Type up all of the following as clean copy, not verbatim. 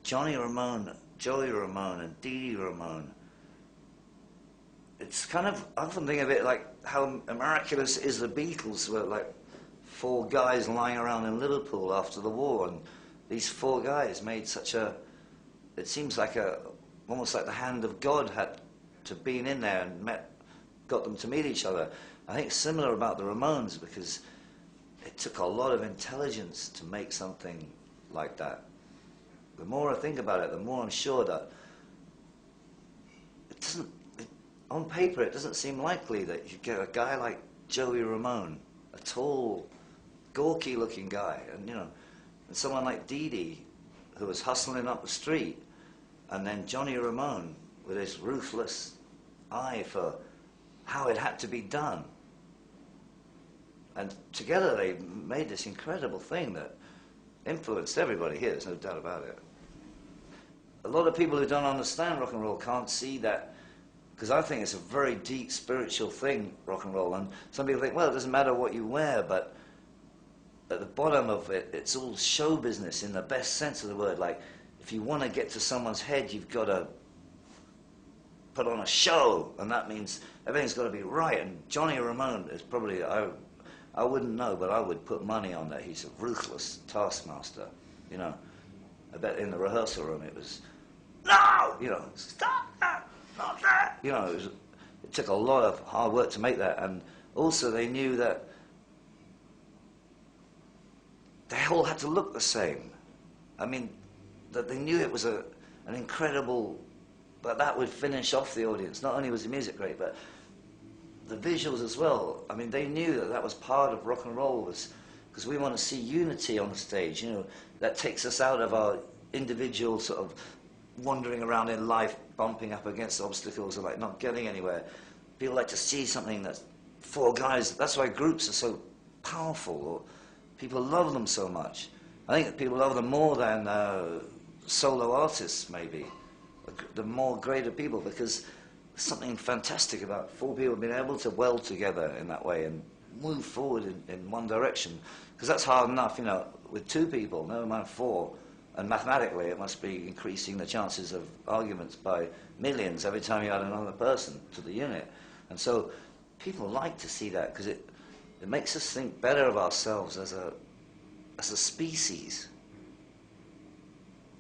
Johnny Ramone, Joey Ramone, and Dee Dee Ramone. It's kind of, I often think of it like how miraculous is the Beatles were like 4 guys lying around in Liverpool after the war, and these 4 guys made such a, it seems like almost like the hand of God had to been in there and got them to meet each other. I think it's similar about the Ramones, because it took a lot of intelligence to make something like that. The more I think about it, the more I'm sure that it doesn't, on paper it doesn't seem likely that you get a guy like Joey Ramone, a tall, gawky looking guy, and and someone like Dee Dee, who was hustling up the street, and then Johnny Ramone with his ruthless eye for how it had to be done. And together they made this incredible thing that influenced everybody here, there's no doubt about it. A lot of people who don't understand rock and roll can't see that, because I think it's a very deep spiritual thing, rock and roll, and some people think, well, it doesn't matter what you wear, but at the bottom of it, it's all show business in the best sense of the word. Like, if you want to get to someone's head, you've got to put on a show, and that means everything's got to be right. And Johnny Ramone is probably, I wouldn't know, but I would put money on that. He's a ruthless taskmaster, I bet in the rehearsal room it was, no, stop that, not that. It took a lot of hard work to make that, and also they knew that they all had to look the same. I mean, that they knew it was an incredible, that would finish off the audience. Not only was the music great, but the visuals as well. I mean, they knew that was part of rock and roll, because we want to see unity on the stage. That takes us out of our individual sort of wandering around in life, bumping up against obstacles, or like not getting anywhere. People like to see something that's 4 guys. That's why groups are so powerful, or people love them so much. I think that people love them more than solo artists, maybe. The more greater people, because there's something fantastic about 4 people being able to weld together in that way and move forward in one direction. Because that's hard enough, with 2 people, never mind 4. And mathematically, it must be increasing the chances of arguments by millions every time you add another person to the unit. And so people like to see that, because it makes us think better of ourselves as a species.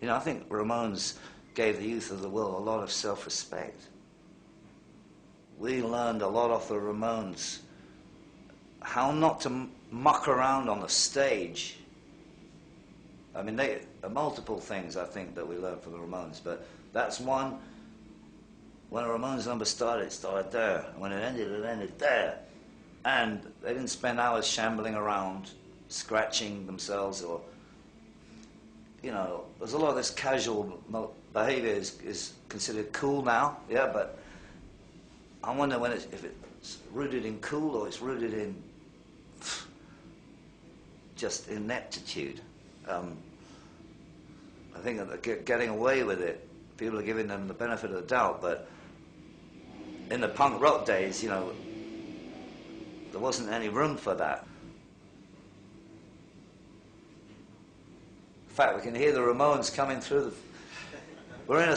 I think Ramones gave the youth of the world a lot of self-respect. We learned a lot off the Ramones, how not to muck around on the stage. I mean, there are multiple things, I think, that we learned from the Ramones, but that's one. When a Ramones number started, it started there. And when it ended there. And they didn't spend hours shambling around, scratching themselves, or, there's a lot of this casual behavior is considered cool now, yeah, but I wonder if it's rooted in cool, or it's rooted in just ineptitude. I think that they're getting away with it. People are giving them the benefit of the doubt, but in the punk rock days, there wasn't any room for that. In fact, we can hear the Ramones coming through we're in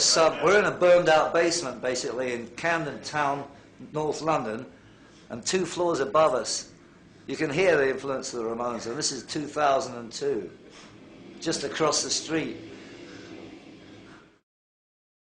a burned out basement, basically, in Camden Town, North London, and 2 floors above us, you can hear the influence of the Ramones, and this is 2002, just across the street.